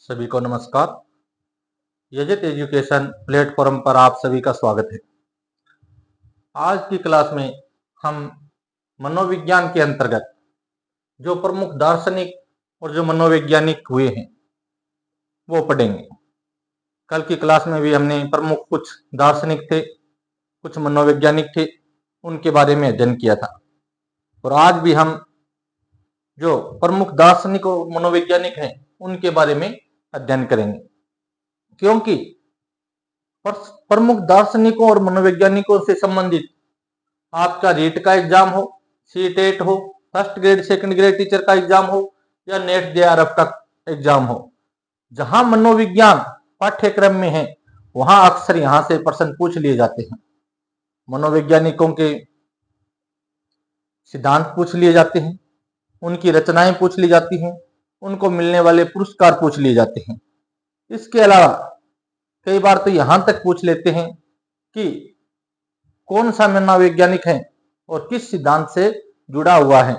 सभी को नमस्कार। यजित एजुकेशन प्लेटफॉर्म पर आप सभी का स्वागत है। आज की क्लास में हम मनोविज्ञान के अंतर्गत जो प्रमुख दार्शनिक और जो मनोवैज्ञानिक हुए हैं वो पढ़ेंगे। कल की क्लास में भी हमने प्रमुख कुछ दार्शनिक थे, कुछ मनोवैज्ञानिक थे, उनके बारे में अध्ययन किया था। और आज भी हम जो प्रमुख दार्शनिक और मनोवैज्ञानिक हैं उनके बारे में अध्ययन करेंगे, क्योंकि प्रमुख दार्शनिकों और मनोवैज्ञानिकों से संबंधित आपका रीट का एग्जाम हो, सीटेट हो, first grade second grade teacher का एग्जाम हो या नेट जेआरएफ का एग्जाम हो, जहां मनोविज्ञान पाठ्यक्रम में है वहां अक्सर यहां से प्रश्न पूछ लिए जाते हैं। मनोवैज्ञानिकों के सिद्धांत पूछ लिए जाते हैं, उनकी रचनाएं पूछ ली जाती हैं, उनको मिलने वाले पुरस्कार पूछ लिए जाते हैं। इसके अलावा कई बार तो यहां तक पूछ लेते हैं कि कौन सा मनोवैज्ञानिक है और किस सिद्धांत से जुड़ा हुआ है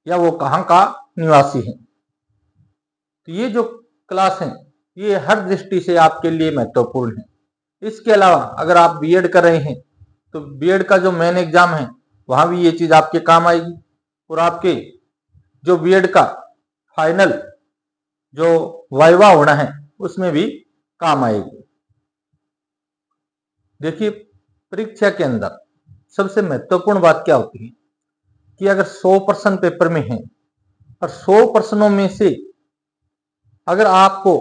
या वो कहां का निवासी है। तो ये जो क्लास है ये हर दृष्टि से आपके लिए महत्वपूर्ण है। इसके अलावा अगर आप बीएड कर रहे हैं तो बीएड का जो मेन एग्जाम है वहां भी ये चीज आपके काम आएगी, और आपके जो बीएड का फाइनल जो वाइवा होना है उसमें भी काम आएगी। देखिए, परीक्षा के अंदर सबसे महत्वपूर्ण बात क्या होती है कि अगर 100 प्रश्न पेपर में है और 100 प्रश्नों में से अगर आपको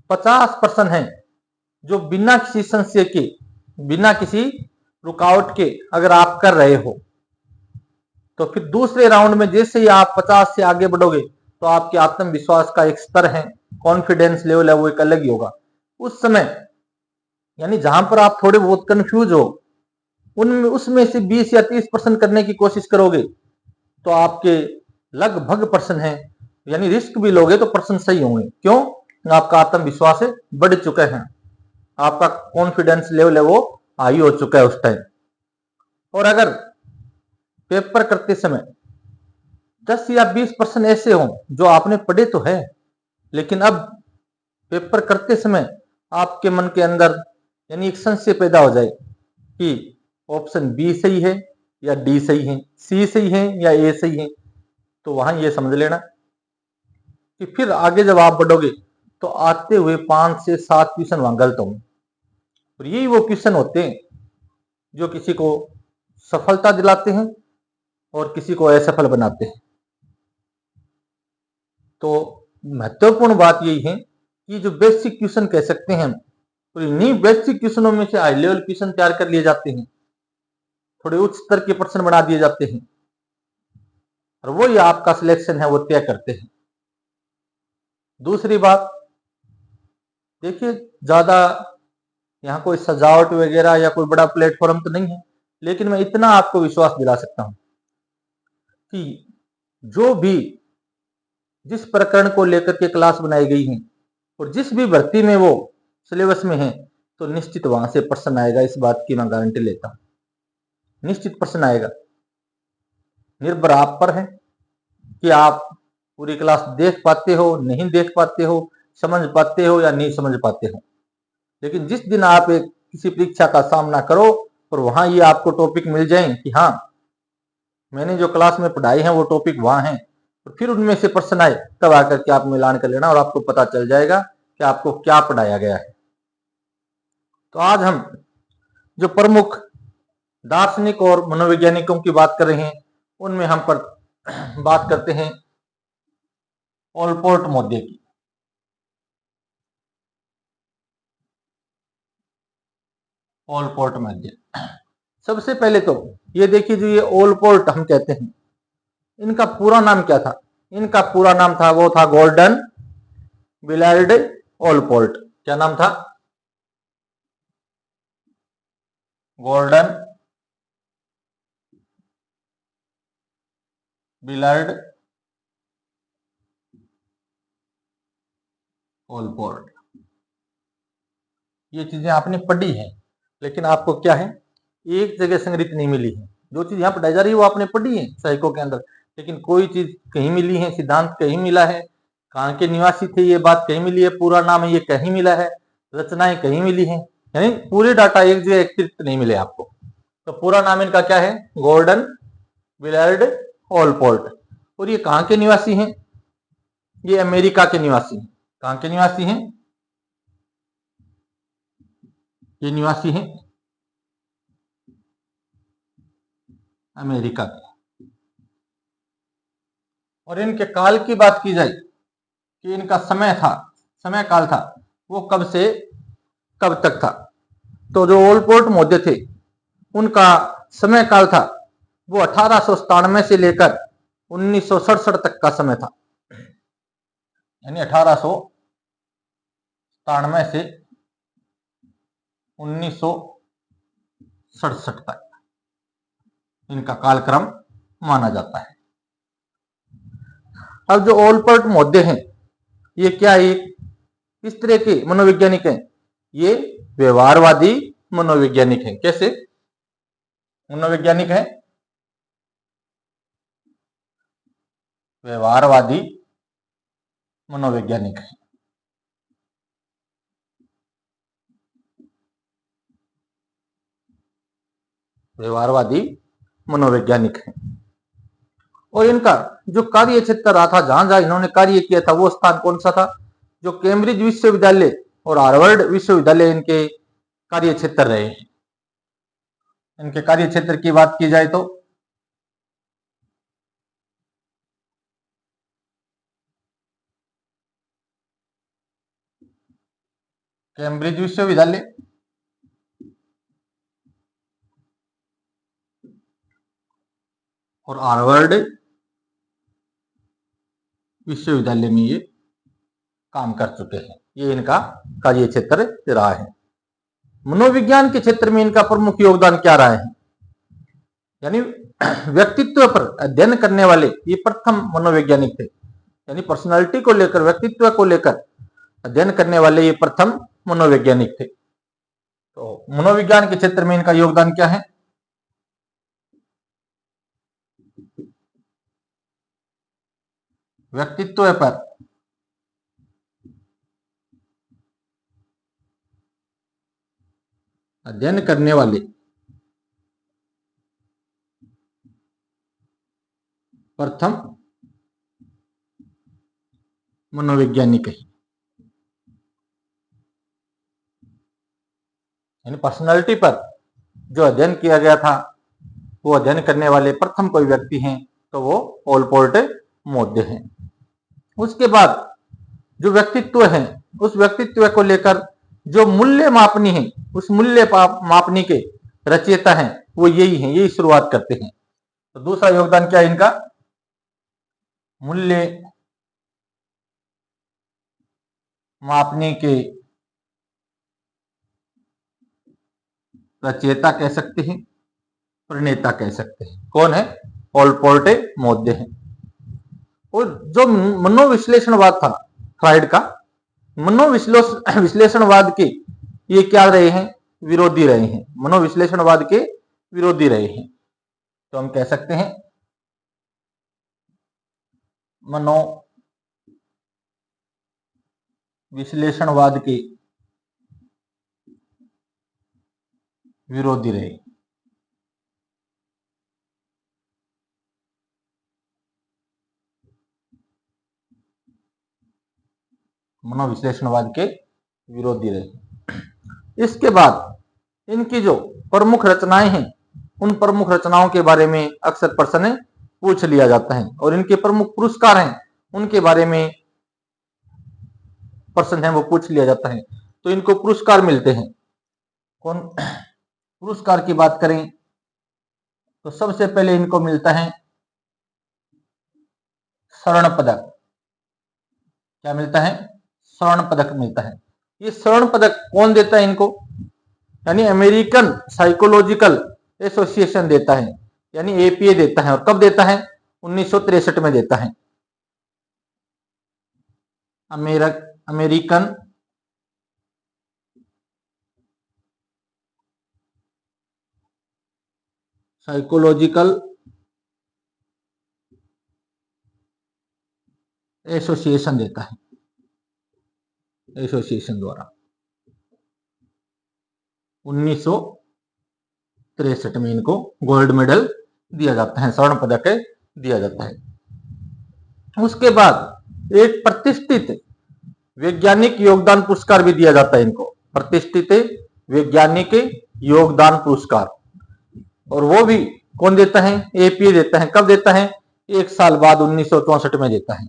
50 प्रश्न हैं जो बिना किसी संशय के, बिना किसी रुकावट के अगर आप कर रहे हो, तो फिर दूसरे राउंड में जैसे ही आप 50 से आगे बढ़ोगे तो आपके आत्मविश्वास का एक स्तर है, कॉन्फिडेंस लेवल है, वो एक अलग ही होगा। उस समय यानी जहां पर आप थोड़े बहुत कंफ्यूज हो उनमें उसमें से 20 या 30% करने की कोशिश करोगे तो आपके लगभग प्रश्न हैं, यानी रिस्क भी लोगे तो प्रश्न सही होंगे। क्यों? आपका आत्मविश्वास बढ़ चुका है, आपका कॉन्फिडेंस लेवल है वो हाई हो चुका है उस टाइम। और अगर पेपर करते समय 10 या 20 प्रश्न ऐसे हों जो आपने पढ़े तो है, लेकिन अब पेपर करते समय आपके मन के अंदर यानी एक संशय पैदा हो जाए कि ऑप्शन बी सही है या डी सही है, सी सही है या ए सही है, तो वहां ये समझ लेना कि फिर आगे जब आप बढ़ोगे तो आते हुए 5 से 7 क्वेश्चन वहां गलत होंगे। और यही वो क्वेश्चन होते हैं जो किसी को सफलता दिलाते हैं और किसी को असफल बनाते हैं। तो महत्वपूर्ण बात यही है कि जो बेसिक क्वेश्चन कह सकते हैं हम, तो इन्हीं बेसिक क्वेश्चनों में से हाई लेवल क्वेश्चन तैयार कर लिए जाते हैं, थोड़े उच्च स्तर के प्रश्न बना दिए जाते हैं, और वो ही आपका सिलेक्शन है वो तय करते हैं। दूसरी बात, देखिए, ज्यादा यहाँ कोई सजावट वगैरह या कोई बड़ा प्लेटफॉर्म तो नहीं है, लेकिन मैं इतना आपको विश्वास दिला सकता हूं कि जो भी जिस प्रकरण को लेकर के क्लास बनाई गई है और जिस भी भर्ती में वो सिलेबस में है, तो निश्चित वहां से प्रश्न आएगा। इस बात की मैं गारंटी लेता हूं, निश्चित प्रश्न आएगा। निर्भर आप पर है कि आप पूरी क्लास देख पाते हो, नहीं देख पाते हो, समझ पाते हो या नहीं समझ पाते हो। लेकिन जिस दिन आप एक किसी परीक्षा का सामना करो और वहां ये आपको टॉपिक मिल जाए कि हाँ मैंने जो क्लास में पढ़ाई है वो टॉपिक वहां है, और फिर उनमें से प्रश्न आए, तब आकर के आप मिलान कर लेना और आपको पता चल जाएगा कि आपको क्या पढ़ाया गया है। तो आज हम जो प्रमुख दार्शनिक और मनोवैज्ञानिकों की बात कर रहे हैं उनमें हम पर बात करते हैं ओलपोर्ट मौर्य की। ओलपोर्ट मौर्य, सबसे पहले तो ये देखिए, जो ये ओलपोर्ट हम कहते हैं, इनका पूरा नाम क्या था? इनका पूरा नाम था, वो था गॉर्डन विलार्ड ओलपोर्ट। क्या नाम था? Gordon Willard Allport. ये चीजें आपने पढ़ी हैं, लेकिन आपको क्या है, एक जगह संग्रहित नहीं मिली है। जो चीज यहाँ पढ़ाई जा रही है वो आपने पढ़ी है साहित्यों के अंदर, लेकिन कोई चीज कहीं मिली है, सिद्धांत कहीं मिला है, कहाँ के निवासी थे ये बात कहीं मिली है, पूरा नाम है ये कहीं मिला है, रचनाएं कहीं मिली हैं, यानी पूरे डाटा एक जगह एकत्रित नहीं मिले आपको। तो पूरा नाम इनका क्या है, गॉर्डन विलार्ड ओलपोर्ट। और ये कहाँ के निवासी हैं, ये अमेरिका के निवासी हैं। कहाँ के निवासी हैं, ये निवासी हैं अमेरिका के। और इनके काल की बात की जाए कि इनका समय काल था वो कब से कब तक था, तो जो ओलपोर्ट मौर्य थे उनका समय काल था वो 1897 से लेकर 1967 तक का समय था, यानी 1897 से 1967 तक इनका कालक्रम माना जाता है। अब जो ओलपोर्ट मौर्य हैं ये क्या एक किस तरह के मनोवैज्ञानिक हैं, ये व्यवहारवादी मनोवैज्ञानिक हैं। कैसे मनोवैज्ञानिक हैं, व्यवहारवादी मनोवैज्ञानिक हैं। व्यवहारवादी मनोवैज्ञानिक हैं। और इनका जो कार्य क्षेत्र रहा था, जहां जहां इन्होंने कार्य किया था, वो स्थान कौन सा था, जो कैम्ब्रिज विश्वविद्यालय और हार्वर्ड विश्वविद्यालय इनके कार्य क्षेत्र रहे हैं। इनके कार्य क्षेत्र की बात की जाए तो कैम्ब्रिज विश्वविद्यालय, और हार्वर्ड विश्वविद्यालय में ये काम कर चुके हैं। ये इनका कार्य क्षेत्र रहा है। मनोविज्ञान के क्षेत्र में इनका प्रमुख योगदान क्या रहा है, यानी व्यक्तित्व पर अध्ययन करने वाले ये प्रथम मनोवैज्ञानिक थे, यानी पर्सनालिटी को लेकर, व्यक्तित्व को लेकर अध्ययन करने वाले ये प्रथम मनोवैज्ञानिक थे। तो मनोविज्ञान के क्षेत्र में इनका योगदान क्या है, व्यक्तित्व पर अध्ययन करने वाले प्रथम मनोवैज्ञानिक है, यानी पर्सनालिटी पर जो अध्ययन किया गया था वो अध्ययन करने वाले प्रथम कोई व्यक्ति हैं तो वो ओलपोर्ट मौर्य हैं। उसके बाद जो व्यक्तित्व है, उस व्यक्तित्व को लेकर जो मूल्य मापनी है, उस मूल्य मापनी के रचयिता हैं वो यही हैं, यही शुरुआत करते हैं। तो दूसरा योगदान क्या है इनका, मूल्य मापनी के रचयिता कह सकते हैं, प्रणेता कह सकते हैं। कौन है, ओलपोर्ट मौर्य हैं। और जो मनोविश्लेषणवाद था फ्राइड का, मनोविश्लेषणवाद के ये क्या रहे हैं, विरोधी रहे हैं, मनोविश्लेषणवाद के विरोधी रहे हैं। तो हम कह सकते हैं मनो विश्लेषणवाद के विरोधी रहे। मनोविश्लेषणवाद के विरोधी रहे। इसके बाद इनकी जो प्रमुख रचनाएं हैं, उन प्रमुख रचनाओं के बारे में अक्सर प्रश्न पूछ लिया जाता है, और इनके प्रमुख पुरस्कार हैं उनके बारे में प्रश्न है वो पूछ लिया जाता है। तो इनको पुरस्कार मिलते हैं। कौन पुरस्कार की बात करें तो सबसे पहले इनको मिलता है स्वर्ण पदक। क्या मिलता है, स्वर्ण पदक मिलता है। ये स्वर्ण पदक कौन देता है इनको, यानी अमेरिकन साइकोलॉजिकल एसोसिएशन देता है, यानी एपीए देता है। और कब देता है, 1963 में देता है। अमेरिकन साइकोलॉजिकल एसोसिएशन देता है, एसोसिएशन द्वारा 1963 में इनको गोल्ड मेडल दिया जाता है, स्वर्ण पदक दिया जाता है। उसके बाद एक प्रतिष्ठित वैज्ञानिक योगदान पुरस्कार भी दिया जाता है इनको, प्रतिष्ठित वैज्ञानिक योगदान पुरस्कार, और वो भी कौन देता है? एपीए देता है। कब देता है? 1 साल बाद 1964 में देता है।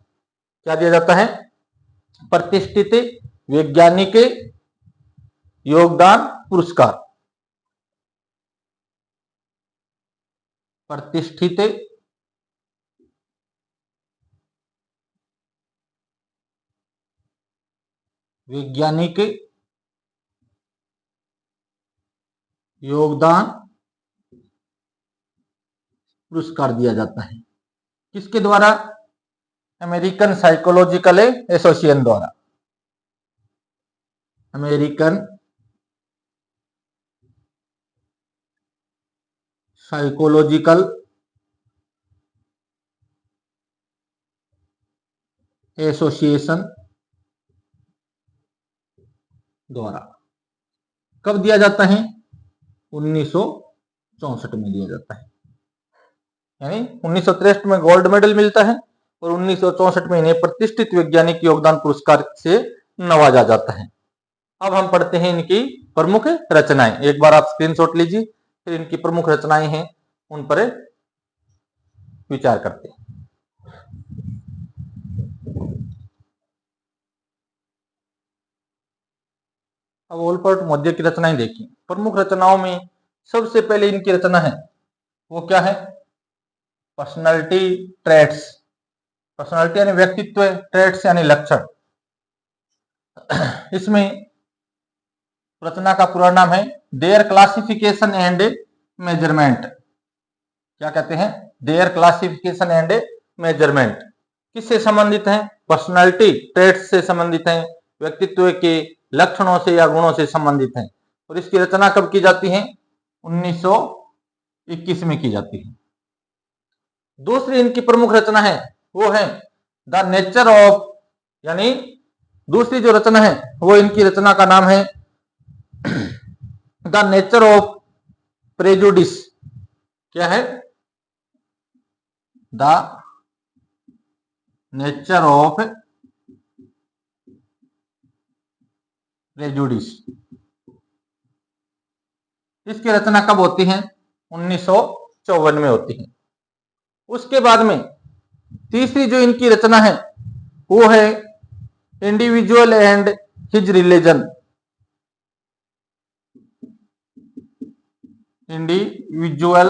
क्या दिया जाता है? प्रतिष्ठित वैज्ञानिक योगदान पुरस्कार, प्रतिष्ठित वैज्ञानिक योगदान पुरस्कार दिया जाता है। किसके द्वारा? अमेरिकन साइकोलॉजिकल एसोसिएशन द्वारा, अमेरिकन साइकोलॉजिकल एसोसिएशन द्वारा। कब दिया जाता है? 1964 में दिया जाता है। यानी 1963 में गोल्ड मेडल मिलता है और 1964 में इन्हें प्रतिष्ठित वैज्ञानिक योगदान पुरस्कार से नवाजा जाता है। अब हम पढ़ते हैं इनकी प्रमुख रचनाएं। एक बार आप स्क्रीनशॉट लीजिए, फिर इनकी प्रमुख रचनाएं हैं उन पर विचार करते हैं। अब ओलपोर्ट मध्य की रचनाएं देखिए। प्रमुख रचनाओं में सबसे पहले इनकी रचना है वो क्या है? Personality traits. पर्सनालिटी यानी व्यक्तित्व, ट्रेट्स यानी लक्षण। इसमें रचना का पूरा नाम है देयर क्लासिफिकेशन एंड मेजरमेंट। क्या कहते हैं? There classification and measurement. किससे संबंधित है? पर्सनालिटी ट्रेट्स से संबंधित है, व्यक्तित्व के लक्षणों से या गुणों से संबंधित है। और इसकी रचना कब की जाती है? 1921 में की जाती है। दूसरी इनकी प्रमुख रचना है वो है द नेचर ऑफ, यानी दूसरी जो रचना है वो इनकी रचना का नाम है द नेचर ऑफ प्रेजुडिस। क्या है? The nature of prejudice. इसकी रचना कब होती है? 1954 में होती है। उसके बाद में तीसरी जो इनकी रचना है वो है individual and his religion. Individual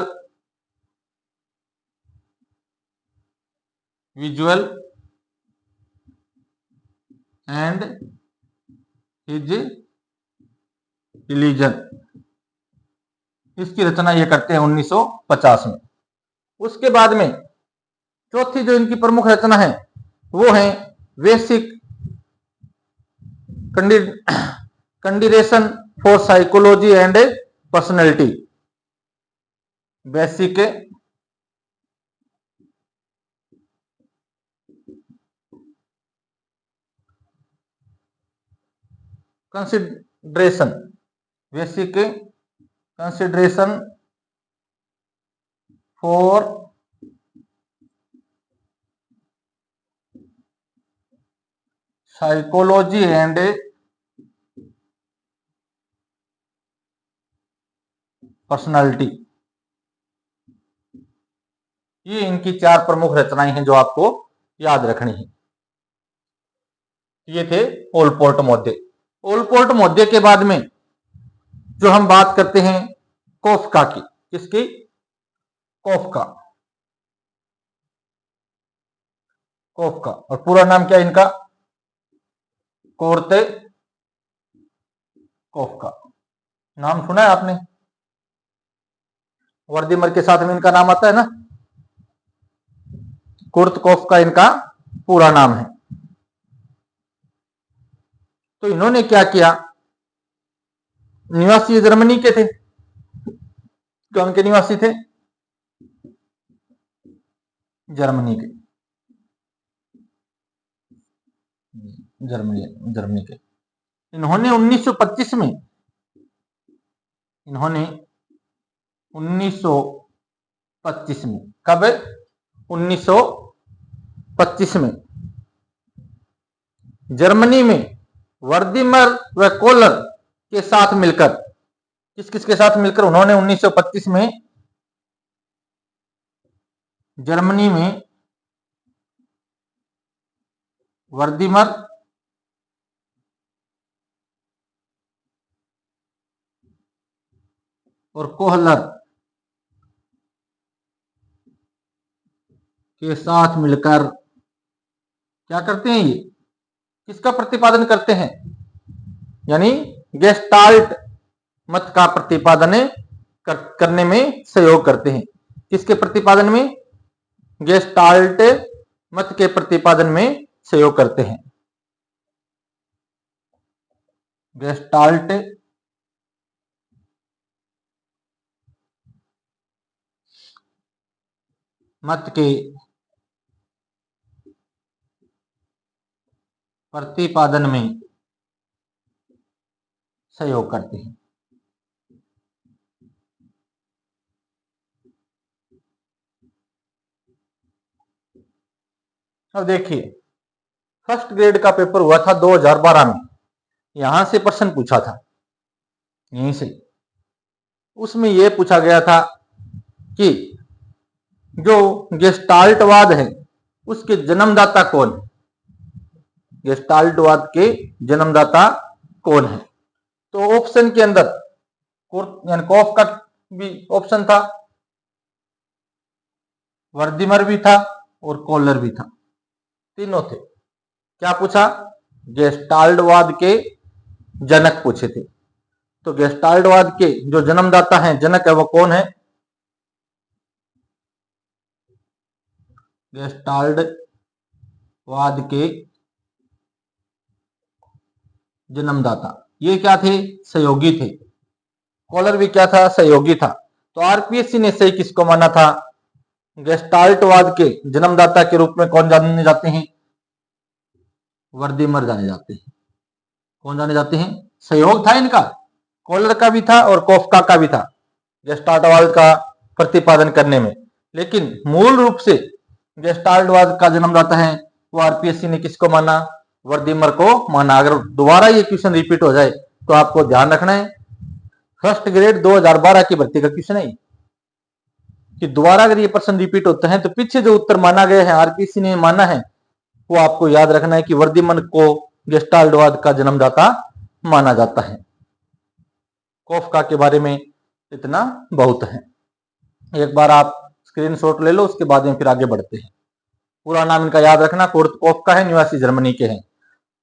and his religion. इसकी रचना ये करते हैं 1950 में। उसके बाद में चौथी जो इनकी प्रमुख रचना है वो है basic consideration for psychology and personality. Basic consideration, basic consideration for psychology and personality. ये इनकी 4 प्रमुख रचनाएं हैं जो आपको याद रखनी है। ये थे ओलपोर्ट मौद्य। ओलपोर्ट मौद्य के बाद में जो हम बात करते हैं कोफका की। किसकी? कोफका। कोफका। और पूरा नाम क्या है इनका? कोर्ते कोफका। नाम सुना है आपने? वर्दीमर के साथ में इनका नाम आता है ना। कुर्त कोफका इनका पूरा नाम है। तो इन्होंने क्या किया? निवासी जर्मनी के थे। कौन के निवासी थे? जर्मनी के। जर्मनी के। इन्होंने 1925 में 1925 में, कब? 1925 में जर्मनी में वर्दीमर व कोलर के साथ मिलकर, किस किस के साथ मिलकर उन्होंने 1925 में जर्मनी में वर्दीमर और कोहलर के साथ मिलकर क्या करते हैं? ये किसका प्रतिपादन करते हैं? यानी गेस्टाल्ट मत का प्रतिपादन करने में सहयोग करते हैं। किसके प्रतिपादन में? गेस्टाल्ट मत के प्रतिपादन में सहयोग करते हैं। गेस्टाल्ट मत के प्रतिपादन में सहयोग करते हैं। अब देखिए, फर्स्ट ग्रेड का पेपर हुआ था 2012 में, यहां से प्रश्न पूछा था, यहीं से। उसमें यह पूछा गया था कि जो गेस्टाल्टवाद है उसके जन्मदाता कौन है? गेस्टाल्टवाद के जन्मदाता कौन है? तो ऑप्शन के अंदर कोफ का भी ऑप्शन था, वर्दीमर भी था और कोलर भी था, तीनों थे। क्या पूछा? गेस्टाल्टवाद के जनक पूछे थे। तो गेस्टाल्टवाद के जो जन्मदाता हैं, जनक है, वो कौन है? गेस्टाल्टवाद के जन्मदाता ये क्या थे? सहयोगी थे। कोलर भी क्या था? सहयोगी था। तो आरपीएससी ने सही किसको माना था? गेस्टाल्टवाद के जन्मदाता के रूप में कौन जाने जाते हैं? वर्दीमर जाने जाते हैं। कौन जाने जाते हैं? सहयोग था इनका, कोलर का भी था और कोफका का भी था गेस्टाल्टवाद का प्रतिपादन करने में, लेकिन मूल रूप से गेस्टाल्टवाद का जन्मदाता है वो आरपीएससी ने किसको माना? वर्दीमर को माना। अगर दोबारा ये क्वेश्चन रिपीट हो जाए तो आपको ध्यान रखना है, फर्स्ट ग्रेड 2012 की भर्ती का क्वेश्चन है कि दोबारा अगर ये प्रश्न रिपीट होता है तो पीछे जो उत्तर माना गया है, आरपीएससी ने माना है, वो आपको याद रखना है कि वर्दीमर को गेस्टाल्टवाद का जन्मदाता माना जाता है। कोफका के बारे में इतना बहुत है। एक बार आप स्क्रीनशॉट ले लो, उसके बाद में फिर आगे बढ़ते हैं। पूरा नाम इनका याद रखना, कुर्ट कोफका है, निवासी जर्मनी के हैं।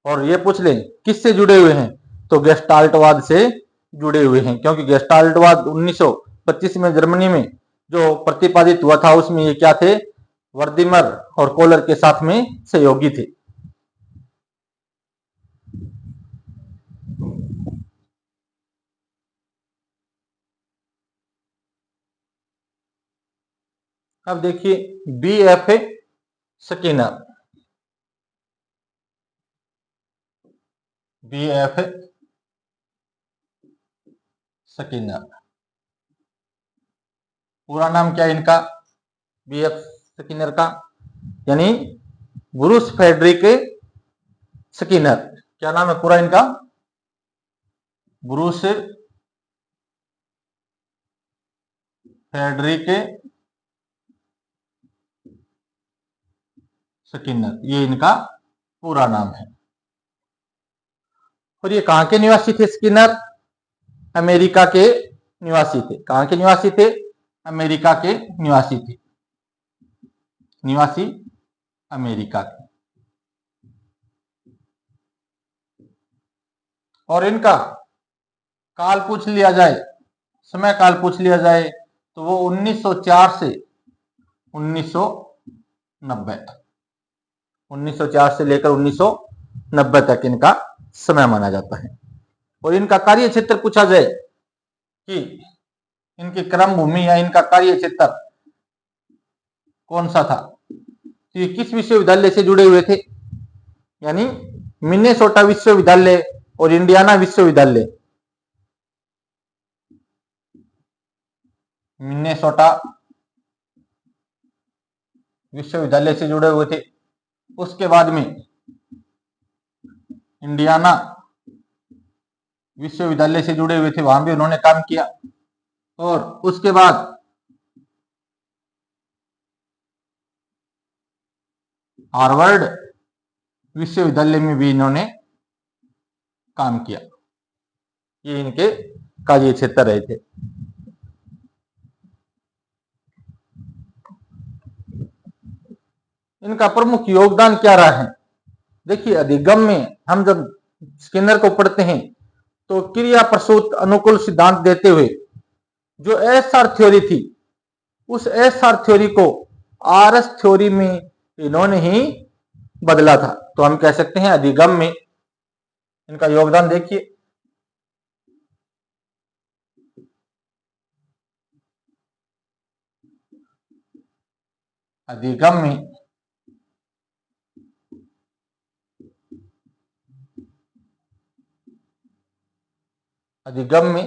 और ये पूछ लें किससे जुड़े हुए हैं, तो गेस्टाल्टवाद से जुड़े हुए हैं, क्योंकि गेस्टाल्टवाद 1925 में जर्मनी में जो प्रतिपादित हुआ था उसमें ये क्या थे? वर्दीमर और कोलर के साथ में सहयोगी थे। अब देखिए बीएफ स्किनर, बीएफ स्किनर पूरा नाम क्या है इनका? बीएफ स्किनर का यानी ब्रूस फ्रेडरिक स्किनर। क्या नाम है पूरा इनका? ब्रूस फ्रेडरिक स्किनर, ये इनका पूरा नाम है। और ये कहां के निवासी थे स्किनर? अमेरिका के निवासी थे। कहां के निवासी थे? अमेरिका के निवासी थे, निवासी अमेरिका के। और इनका काल पूछ लिया जाए, समय काल पूछ लिया जाए, तो वो 1904 से 1990 तक, 1904 से लेकर 1990 तक इनका समय माना जाता है। और इनका कार्य क्षेत्र पूछा जाए कि इनकी क्रम भूमि या इनका कार्य क्षेत्र कौन सा था, तो ये किस विश्वविद्यालय से जुड़े हुए थे? यानी मिनेसोटा विश्वविद्यालय और इंडियाना विश्वविद्यालय। मिनेसोटा विश्वविद्यालय से जुड़े हुए थे। उसके बाद में इंडियाना विश्वविद्यालय से जुड़े हुए थे, वहां भी उन्होंने काम किया। और उसके बाद हार्वर्ड विश्वविद्यालय में भी इन्होंने काम किया। ये इनके कार्य क्षेत्र रहे थे। इनका प्रमुख योगदान क्या रहा है? देखिए, अधिगम में हम जब स्किनर को पढ़ते हैं तो क्रिया प्रसूत अनुकूल सिद्धांत देते हुए जो एसआर थ्योरी थी, उस एसआर थ्योरी को आरएस थ्योरी में इन्होंने ही बदला था। तो हम कह सकते हैं अधिगम में इनका योगदान देखिए। अधिगम में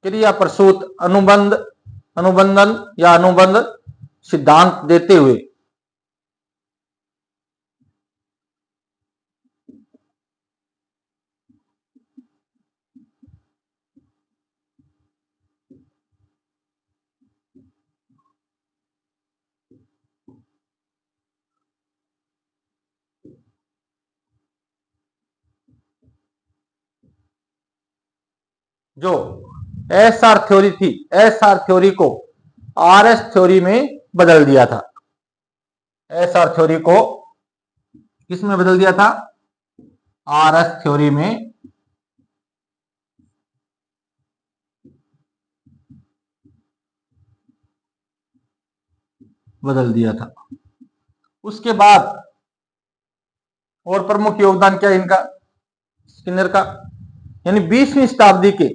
क्रिया प्रसूत अनुबंधन या अनुबंध सिद्धांत देते हुए जो एसआर थ्योरी थी, एसआर थ्योरी को आरएस थ्योरी में बदल दिया था। एसआर थ्योरी को किस में बदल दिया था? आरएस थ्योरी में बदल दिया था। उसके बाद और प्रमुख योगदान क्या है इनका, स्किनर का? यानी 20वीं शताब्दी के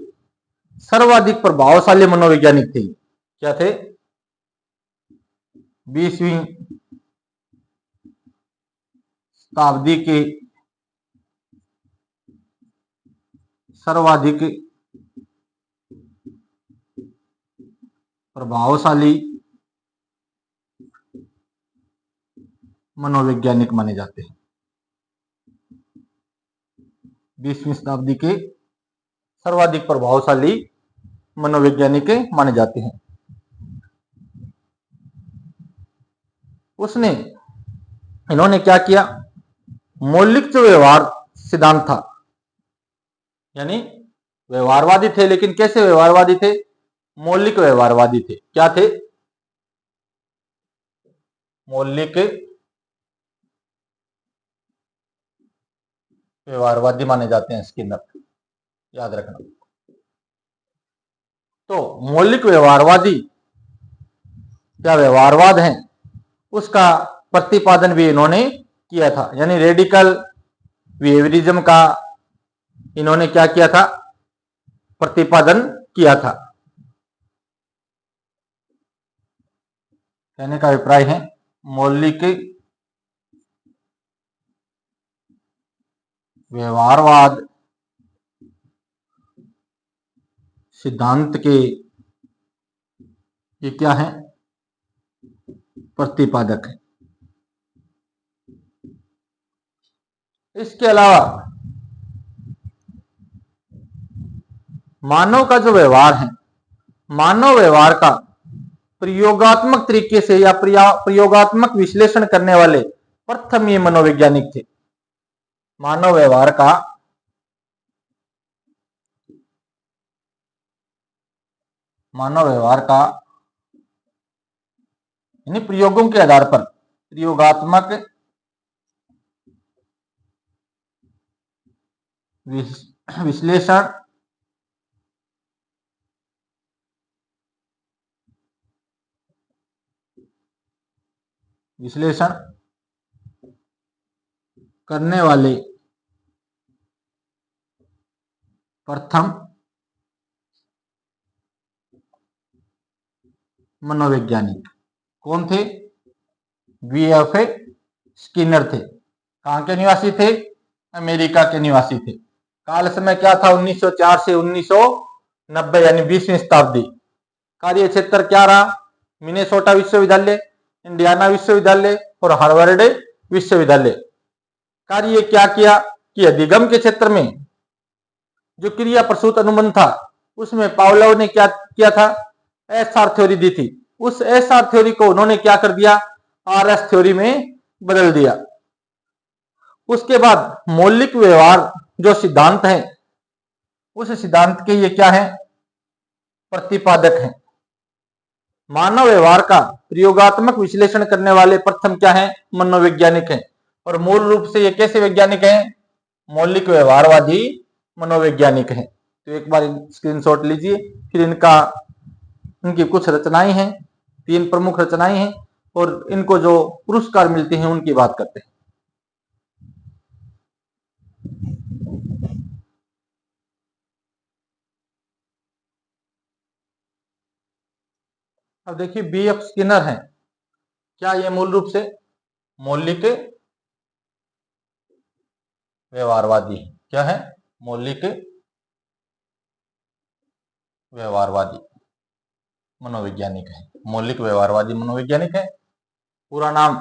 सर्वाधिक प्रभावशाली मनोवैज्ञानिक थे। क्या थे? 20वीं शताब्दी के सर्वाधिक प्रभावशाली मनोवैज्ञानिक माने जाते हैं। 20वीं शताब्दी के सर्वाधिक प्रभावशाली मनोवैज्ञानिक माने जाते हैं। इन्होंने क्या किया? मौलिक जो व्यवहार सिद्धांत था, यानी व्यवहारवादी थे, लेकिन कैसे व्यवहारवादी थे? मौलिक व्यवहारवादी थे। क्या थे? मौलिक व्यवहारवादी माने जाते हैं स्किनर, याद रखना। तो मौलिक व्यवहारवादी क्या व्यवहारवाद है, उसका प्रतिपादन भी इन्होंने किया था। यानी रेडिकल बिहेवियरिज्म का इन्होंने क्या किया था? प्रतिपादन किया था। कहने का अभिप्राय है मौलिक व्यवहारवाद सिद्धांत के ये क्या है? प्रतिपादक है। इसके अलावा मानव का जो व्यवहार है, मानव व्यवहार का प्रयोगात्मक तरीके से या प्रयोगात्मक विश्लेषण करने वाले प्रथम ये मनोवैज्ञानिक थे। मानव व्यवहार का यानी प्रयोगों के आधार पर प्रयोगात्मक विश्लेषण करने वाले प्रथम मनोवैज्ञानिक कौन थे? वीएफ स्किनर थे। कहाँ के निवासी थे? अमेरिका के निवासी थे। काल समय क्या था? 1904 से 1990 यानी 20वीं शताब्दी। कार्य क्षेत्र क्या रहा? मिनेसोटा विश्वविद्यालय, इंडियाना विश्वविद्यालय और हार्वर्ड विश्वविद्यालय। कार्य क्या किया कि अधिगम के क्षेत्र में जो क्रिया प्रसूत अनुबंध था उसमें पावलोव ने क्या किया था? एसआर थ्योरी दी थी। उस एसआर थ्योरी को उन्होंने क्या कर दिया? आरएस थ्योरी में बदल दिया। उसके बाद मौलिक व्यवहार जो सिद्धांत है उस सिद्धांत के ये क्या है? प्रतिपादक हैं। मानव व्यवहार का प्रयोगात्मक विश्लेषण करने वाले प्रथम क्या है? मनोवैज्ञानिक हैं। और मूल रूप से ये कैसे वैज्ञानिक हैं? मौलिक व्यवहारवादी मनोवैज्ञानिक हैं। तो एक बार स्क्रीनशॉट लीजिए। फिर इनकी कुछ रचनाएं हैं, 3 प्रमुख रचनाएं हैं और इनको जो पुरस्कार मिलते हैं उनकी बात करते हैं। अब देखिए B.F. स्किनर हैं। क्या ये मूल रूप से मौलिक व्यवहारवादी? क्या है? मौलिक व्यवहारवादी मनोवैज्ञानिक है। मौलिक व्यवहारवादी मनोवैज्ञानिक है। पूरा नाम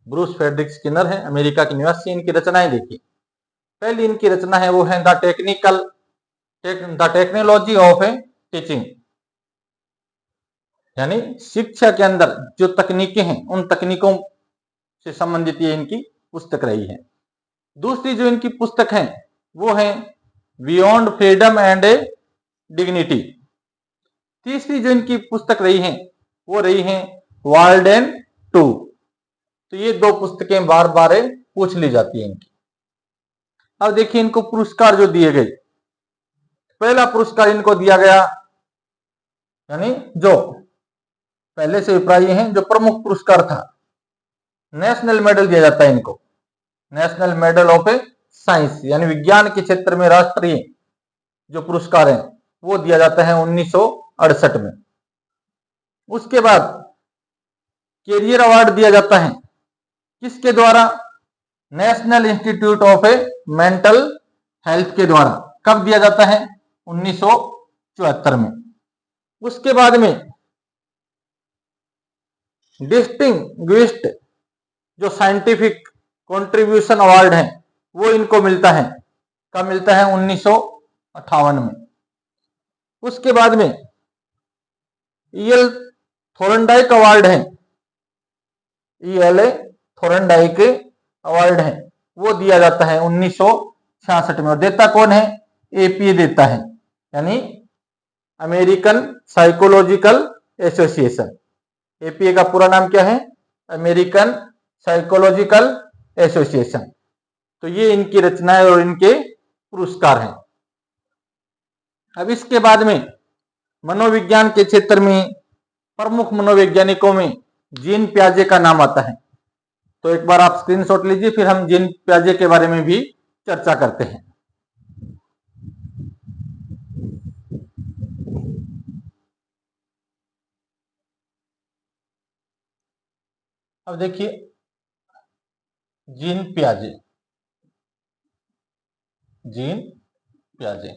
ब्रूस फ्रेडरिक स्किनर है, अमेरिका के निवासी। इनकी रचनाएं देखिए। पहली इनकी रचना है वो है द टेक्नोलॉजी ऑफ टीचिंग, यानी शिक्षा के अंदर जो तकनीकें हैं उन तकनीकों से संबंधित ये इनकी पुस्तक रही है। दूसरी जो इनकी पुस्तक है वो है बियॉन्ड फ्रीडम एंड डिग्निटी। तीसरी जो इनकी पुस्तक रही है वो रही है वाल्डेन 2। तो ये 2 पुस्तकें बार बार पूछ ली जाती है इनकी। अब देखिए इनको पुरस्कार जो दिए गए। पहला पुरस्कार इनको दिया गया, यानी जो पहले से अभिप्राय हैं, जो प्रमुख पुरस्कार था, नेशनल मेडल दिया जाता है इनको। नेशनल मेडल ऑफ साइंस, यानी विज्ञान के क्षेत्र में राष्ट्रीय जो पुरस्कार है वो दिया जाता है 1968 में। उसके बाद कैरियर अवार्ड दिया जाता है किसके द्वारा? National institute of mental health के द्वारा। कब दिया जाता है? 1974 में। उसके बाद में डिस्टिंग्विश्ड जो साइंटिफिक कंट्रीब्यूशन अवार्ड है वो इनको मिलता है। कब मिलता है? 1958 में। उसके बाद में ईएल थोरनडाइक अवार्ड है, ईएल थोरनडाइक अवार्ड है, वो दिया जाता है 1966 में। और देता कौन है? एपीए देता है, यानी अमेरिकन साइकोलॉजिकल एसोसिएशन। एपीए का पूरा नाम क्या है? American psychological association. तो ये इनकी रचनाएं और इनके पुरस्कार हैं। अब इसके बाद में मनोविज्ञान के क्षेत्र में प्रमुख मनोवैज्ञानिकों में जीन प्याजे का नाम आता है। तो एक बार आप स्क्रीनशॉट लीजिए, फिर हम जीन प्याजे के बारे में भी चर्चा करते हैं। अब देखिए जीन प्याजे, जीन प्याजे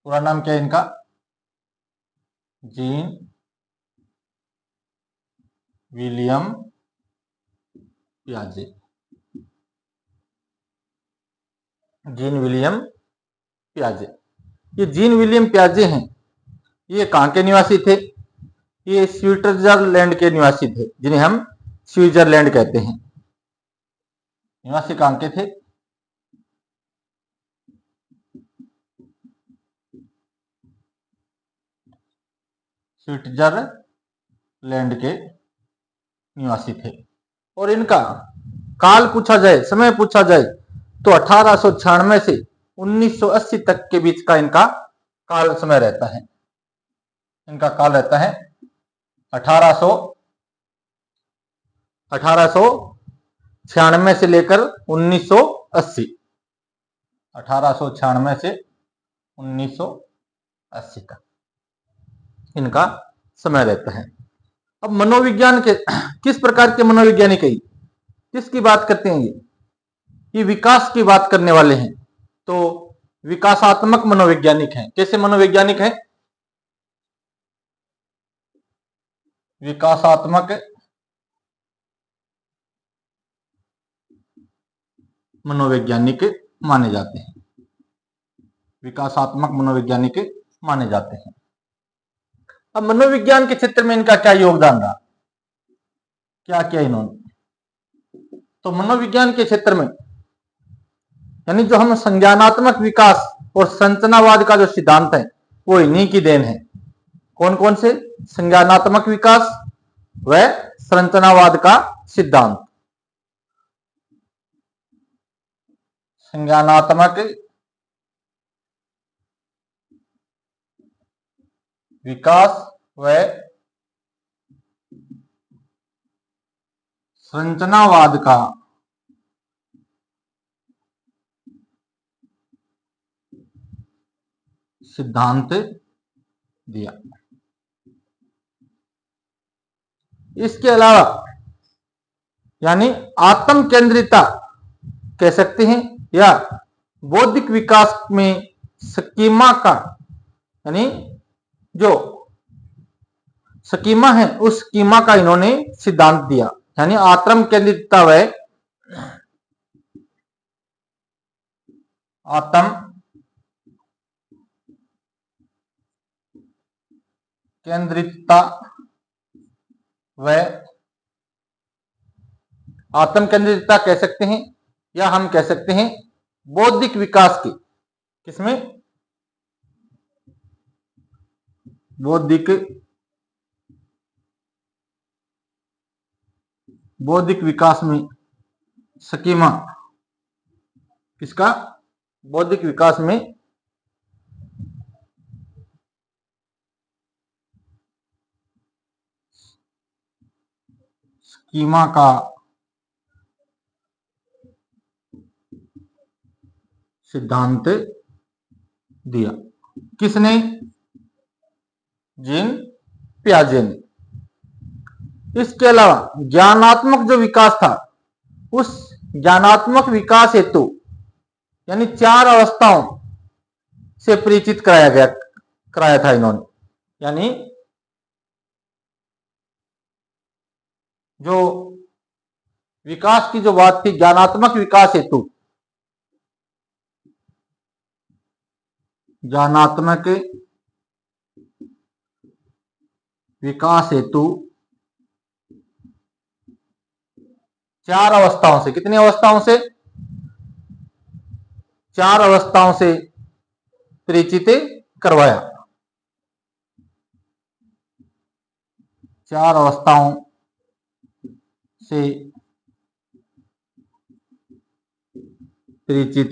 पूरा नाम क्या है इनका? जीन विलियम प्याजे। जीन विलियम प्याजे। ये जीन विलियम प्याजे हैं, ये कहाँ के निवासी थे? ये स्विट्जरलैंड के निवासी थे, जिन्हें हम स्विट्जरलैंड कहते हैं। निवासी कहाँ के थे? स्विट्जरलैंड के निवासी थे। और इनका काल पूछा जाए, समय पूछा जाए, तो 1896 से 1980 तक के बीच का इनका काल समय रहता है। इनका काल रहता है 1896 से लेकर 1980। 1896 से 1980 तक इनका समय रहता है। अब मनोविज्ञान के किस प्रकार के मनोवैज्ञानिक है? किसकी बात करते हैं ये विकास की बात करने वाले हैं। तो विकासात्मक मनोवैज्ञानिक हैं। कैसे मनोवैज्ञानिक हैं? विकासात्मक मनोवैज्ञानिक माने जाते हैं। विकासात्मक मनोवैज्ञानिक माने जाते हैं। अब मनोविज्ञान के क्षेत्र में इनका क्या योगदान रहा, क्या किया इन्होंने? तो मनोविज्ञान के क्षेत्र में यानी जो हम संज्ञानात्मक विकास और संरचनावाद का जो सिद्धांत है वो इन्हीं की देन है। कौन कौन से? संज्ञानात्मक विकास व संरचनावाद का सिद्धांत। संज्ञानात्मक विकास व संरचनावाद का सिद्धांत दिया। इसके अलावा यानी आत्म केंद्रितता कह सकते हैं या बौद्धिक विकास में स्कीमा का यानी जो स्कीमा है उस स्कीमा का इन्होंने सिद्धांत दिया। यानी आत्म केंद्रितता व आत्म केंद्रितता व आत्म केंद्रितता कह सकते हैं या हम कह सकते हैं बौद्धिक विकास की, किसमें? बौद्धिक विकास में स्कीमा, किसका? बौद्धिक विकास में स्कीमा का सिद्धांत दिया। किसने? जीन पियाजे ने। इसके अलावा ज्ञानात्मक जो विकास था उस ज्ञानात्मक विकास हेतु यानी 4 अवस्थाओं से परिचित कराया था इन्होंने। यानी जो विकास की जो बात थी ज्ञानात्मक विकास हेतु, ज्ञानात्मक विकास हेतु 4 अवस्थाओं से, कितनी अवस्थाओं से? 4 अवस्थाओं से परिचित करवाया। 4 अवस्थाओं से परिचित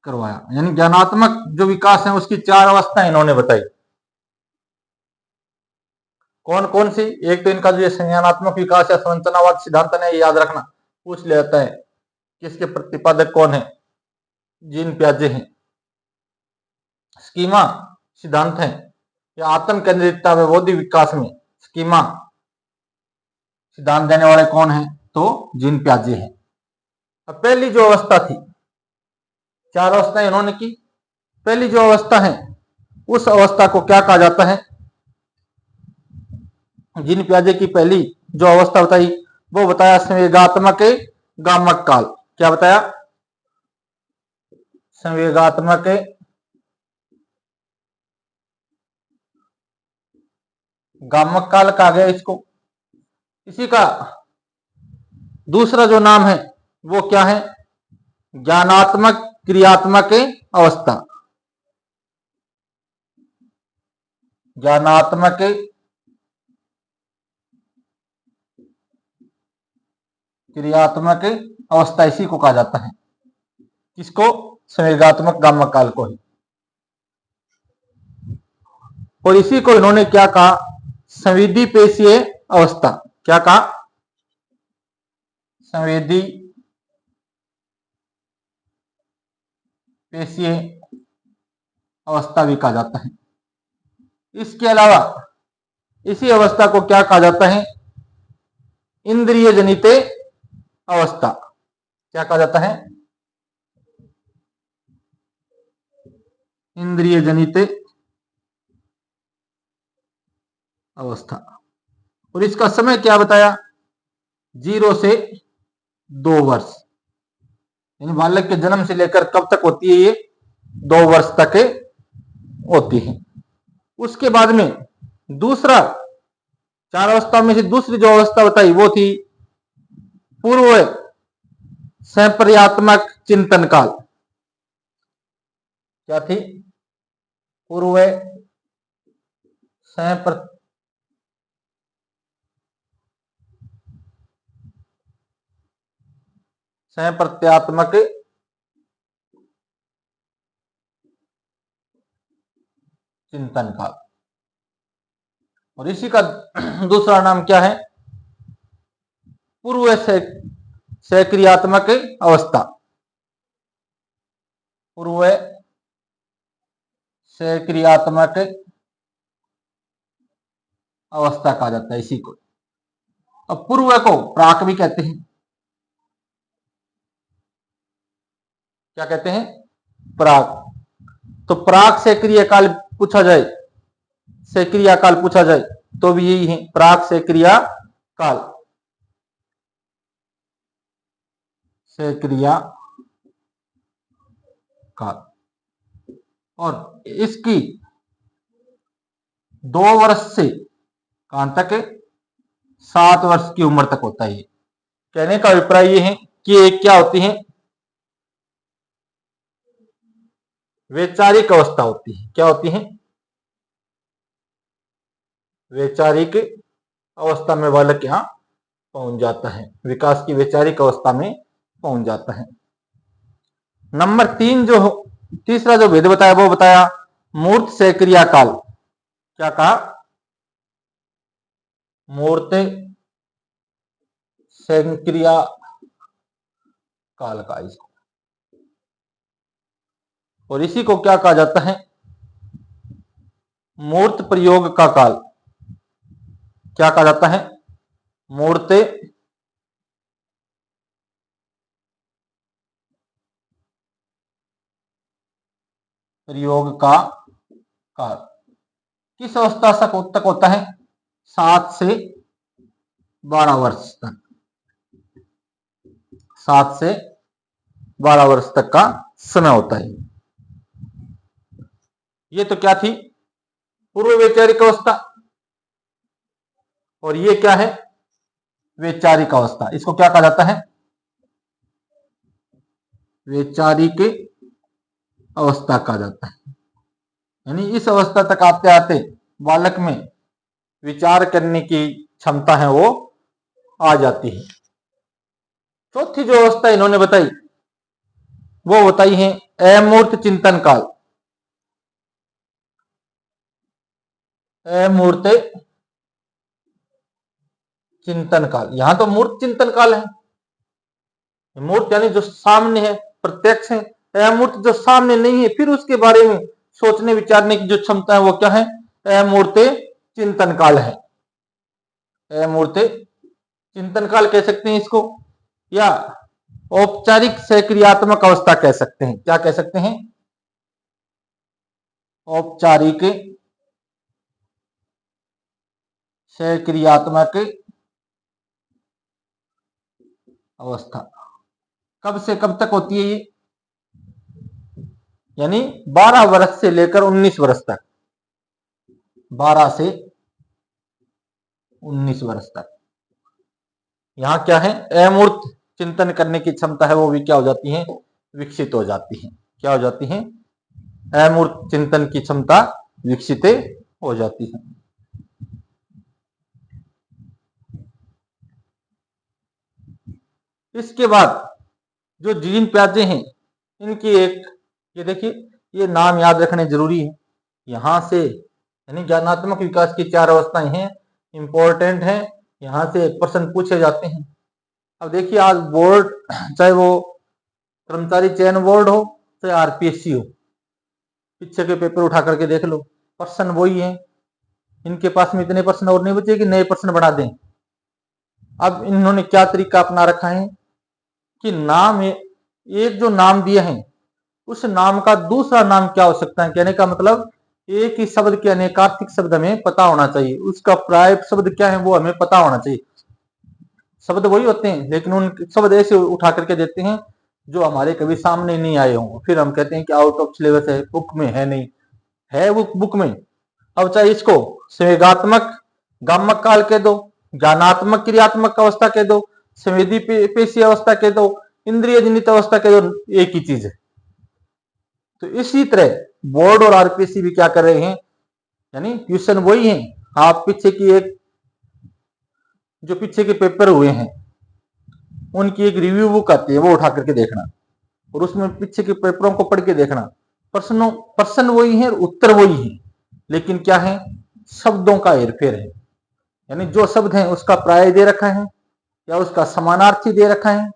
करवाया। यानी ज्ञानात्मक जो विकास है उसकी 4 अवस्थाएं इन्होंने बताई। कौन कौन सी? एक तो इनका जो संज्ञानात्मक विकास या संरचनावाद सिद्धांत है, ये याद रखना, पूछ लेता है किसके प्रतिपादक कौन है? जीन पियाजे हैं। स्कीमा सिद्धांत है या आत्म केंद्रितता व बौद्धिक विकास में स्कीमा सिद्धांत देने वाले कौन है? तो जीन पियाजे हैं। अब पहली जो अवस्था थी, 4 अवस्थाएं इन्होंने की। पहली जो अवस्था है उस अवस्था को क्या कहा जाता है? जीन पियाजे की पहली जो अवस्था बताई वो बताया संवेगात्मक गामक काल। क्या बताया? संवेगात्मक गामक काल कहा गया इसको। इसी का दूसरा जो नाम है वो क्या है? ज्ञानात्मक क्रियात्मक अवस्था। ज्ञानात्मक क्रियात्मक अवस्था इसी को कहा जाता है। किसको? संवेगात्मक गामक काल को ही। और इसी को इन्होंने क्या कहा? संवेदी पेशीय अवस्था। क्या कहा? संवेदी पेशीय अवस्था भी कहा जाता है। इसके अलावा इसी अवस्था को क्या कहा जाता है? इंद्रिय जनित अवस्था क्या कहा जाता है? इंद्रिय जनित अवस्था। और इसका समय क्या बताया? 0 से 2 वर्ष, यानी बालक के जन्म से लेकर कब तक होती है? ये 2 वर्ष तक होती है। उसके बाद में दूसरा, 4 अवस्थाओं में से दूसरी जो अवस्था बताई वो थी पूर्व संपर्यात्मक चिंतन काल। क्या थी? पूर्व संप्रत्यात्मक चिंतन काल। और इसी का दूसरा नाम क्या है? पूर्व सक्रियात्मक अवस्था। पूर्व सक्रियात्मक अवस्था कहा जाता है इसी को। अब पूर्व को प्राक भी कहते हैं। क्या कहते हैं? प्राक। तो प्राक सक्रिय काल पूछा जाए, सक्रिय काल पूछा जाए तो भी यही है, प्राक सक्रिय काल। सक्रिय काल। और इसकी 2 वर्ष से कहां तक? 7 वर्ष की उम्र तक होता है। कहने का अभिप्राय ये है कि ये क्या होती है? वैचारिक अवस्था होती है। क्या होती है? वैचारिक अवस्था में बालक यहां पहुंच जाता है, विकास की वैचारिक अवस्था में पहुंच जाता है। नंबर 3 जो तीसरा जो भेद बताया वो बताया मूर्त सक्रिय काल। क्या कहा? मूर्त सक्रिय काल का इसको। और इसी को क्या कहा जाता है? मूर्त प्रयोग का काल। क्या कहा जाता है? मूर्त प्रयोग का काल। किस अवस्था तक होता है? 7 से 12 वर्ष तक। 7 से 12 वर्ष तक का समय होता है। ये तो क्या थी? पूर्व वैचारिक अवस्था। और ये क्या है? वैचारिक अवस्था। इसको क्या कहा जाता है? वैचारिक अवस्था कहा जाता है। यानी इस अवस्था तक आते आते बालक में विचार करने की क्षमता है वो आ जाती है। चौथी जो अवस्था इन्होंने बताई वो बताई है अमूर्त चिंतन काल। अमूर्त चिंतन काल। यहां तो मूर्त चिंतन काल है। मूर्त यानी जो सामने है, प्रत्यक्ष है। अमूर्त जो सामने नहीं है, फिर उसके बारे में सोचने विचारने की जो क्षमता है वो क्या है? अमूर्त चिंतन काल है। अमूर्त चिंतन काल कह सकते हैं इसको, या औपचारिक सक्रियात्मक अवस्था कह सकते हैं। क्या कह सकते हैं? औपचारिक सक्रियात्मक अवस्था। कब से कब तक होती है ये? यानी 12 वर्ष से लेकर 19 वर्ष तक। 12 से 19 वर्ष तक यहां क्या है? अमूर्त चिंतन करने की क्षमता है वो भी क्या हो जाती है? विकसित हो जाती है। क्या हो जाती है? अमूर्त चिंतन की क्षमता विकसित हो जाती है। इसके बाद जो जीन प्याजे हैं इनकी एक, ये देखिए, ये नाम याद रखने जरूरी है। यहां से यानी ज्ञानात्मक विकास की 4 अवस्थाएं हैं, इंपॉर्टेंट है। यहां से प्रश्न पूछे जाते हैं। अब देखिए, आज बोर्ड, चाहे वो कर्मचारी चयन बोर्ड हो चाहे आरपीएससी हो, पीछे के पेपर उठा करके देख लो, प्रश्न वही है। इनके पास में इतने प्रश्न और नहीं बचे कि नए प्रश्न बढ़ा दें। अब इन्होंने क्या तरीका अपना रखा है? कि नाम है, एक जो नाम दिया है उस नाम का दूसरा नाम क्या हो सकता है। कहने का मतलब एक ही शब्द के अनेकार्थिक शब्द हमें पता होना चाहिए, उसका प्राय शब्द क्या है वो हमें पता होना चाहिए। शब्द वही होते हैं लेकिन उन शब्द ऐसे उठा करके देते हैं जो हमारे कभी सामने नहीं आए हों, फिर हम कहते हैं कि आउट ऑफ सिलेबस है, बुक में है नहीं, है वो बुक में। अब चाहे इसको संवेगात्मक गामक काल कह दो, ज्ञानात्मक क्रियात्मक अवस्था कह दो, संवेदी पेशी अवस्था कह दो, इंद्रिय जनित अवस्था कह दो, एक ही चीज है। तो इसी तरह बोर्ड और आरपीएससी भी क्या कर रहे हैं, यानी क्वेश्चन वही है। आप पीछे की एक जो पीछे के पेपर हुए हैं उनकी एक रिव्यू बुक आती है, वो उठा करके देखना और उसमें पीछे के पेपरों को पढ़ के देखना। प्रश्न वही है, उत्तर वही है, लेकिन क्या है, शब्दों का हेरफेर है। यानी जो शब्द है उसका प्राय दे रखा है या उसका समानार्थी दे रखा है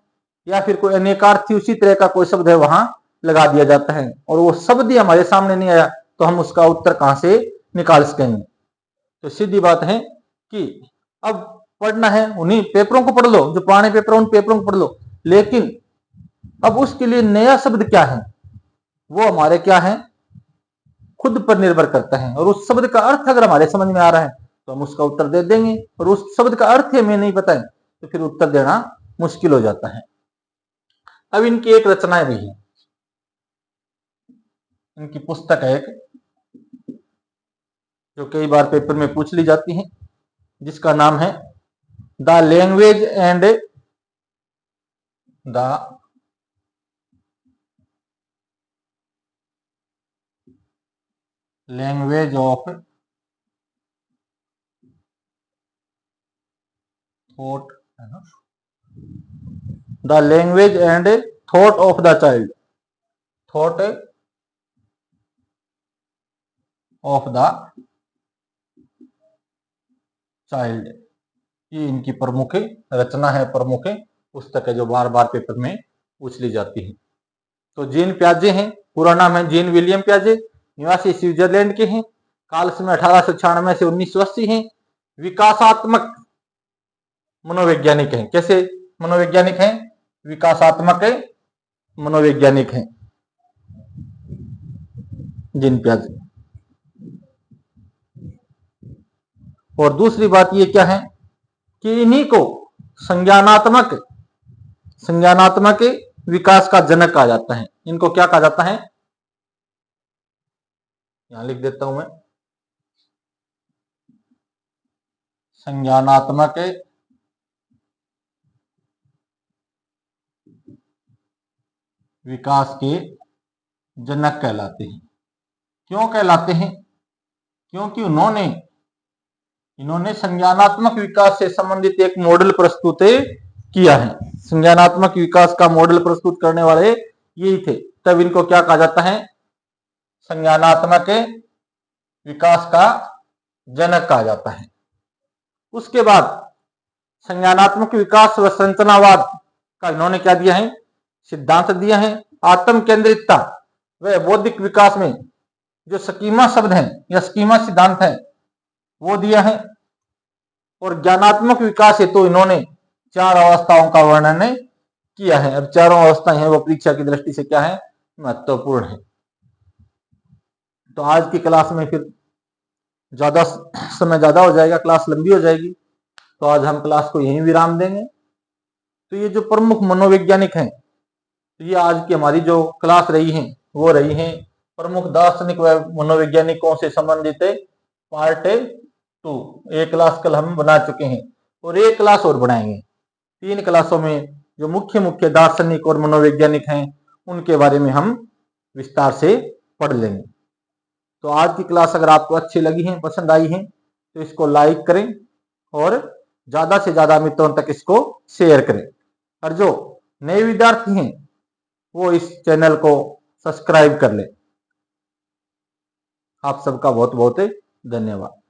या फिर कोई अनेकार्थी उसी तरह का कोई शब्द है वहां लगा दिया जाता है, और वो शब्द ही हमारे सामने नहीं आया तो हम उसका उत्तर कहां से निकाल सकेंगे। तो सीधी बात है कि अब पढ़ना है उन्हीं पेपरों को पढ़ लो, जो पुराने पेपर उन पेपरों को पढ़ लो, लेकिन अब उसके लिए नया शब्द क्या है वो हमारे क्या है, खुद पर निर्भर करता है। और उस शब्द का अर्थ अगर हमारे समझ में आ रहा है तो हम उसका उत्तर दे देंगे, और उस शब्द का अर्थ हमें नहीं पता है तो फिर उत्तर देना मुश्किल हो जाता है। अब इनकी एक रचनाएं भी है, इनकी पुस्तक है एक जो कई बार पेपर में पूछ ली जाती है, जिसका नाम है the language and the language of thought, the language and thought of the child, thought of the child, ये इनकी प्रमुख रचना है, प्रमुख पुस्तक है जो बार बार पेपर में पूछ ली जाती है। तो जीन प्याजे हैं, पूरा नाम है जीन विलियम प्याजे, निवासी स्विट्जरलैंड के हैं, काल समय 1896 से 1980 हैं, विकासात्मक मनोवैज्ञानिक हैं। कैसे मनोवैज्ञानिक हैं, विकासात्मक मनोवैज्ञानिक हैं जीन प्याजे। और दूसरी बात ये क्या है कि इन्हीं को संज्ञानात्मक संज्ञानात्मक विकास का जनक कहा जाता है। इनको क्या कहा जाता है, यहां लिख देता हूं मैं, संज्ञानात्मक विकास के जनक कहलाते हैं। क्यों कहलाते हैं, क्योंकि इन्होंने संज्ञानात्मक विकास से संबंधित एक मॉडल प्रस्तुत किया है। संज्ञानात्मक विकास का मॉडल प्रस्तुत करने वाले यही थे, तब इनको क्या कहा जाता है, संज्ञानात्मक विकास का जनक कहा जाता है। उसके बाद संज्ञानात्मक विकास व संरचनावाद का इन्होंने क्या दिया है, सिद्धांत दिया है। आत्म केंद्रितता व बौद्धिक विकास में जो स्कीमा शब्द है या स्कीमा सिद्धांत है वो दिया है। और ज्ञानात्मक विकास है तो इन्होंने 4 अवस्थाओं का वर्णन किया है। अब चारों अवस्थाएं हैं वो परीक्षा की दृष्टि से क्या है, महत्वपूर्ण है। तो आज की क्लास में फिर ज्यादा समय ज्यादा हो जाएगा, क्लास लंबी हो जाएगी, तो आज हम क्लास को यहीं विराम देंगे। तो ये जो प्रमुख मनोवैज्ञानिक हैं, तो ये आज की हमारी जो क्लास रही है वो रही है प्रमुख दार्शनिक व मनोवैज्ञानिकों से संबंधित पार्ट 2। एक क्लास कल हम बना चुके हैं और एक क्लास और बनाएंगे। 3 क्लासों में जो मुख्य मुख्य दार्शनिक और मनोवैज्ञानिक हैं उनके बारे में हम विस्तार से पढ़ लेंगे। तो आज की क्लास अगर आपको अच्छी लगी है, पसंद आई है, तो इसको लाइक करें और ज्यादा से ज्यादा मित्रों तक इसको शेयर करें। और जो नए विद्यार्थी हैं वो इस चैनल को सब्सक्राइब कर लें। आप सबका बहुत बहुत धन्यवाद।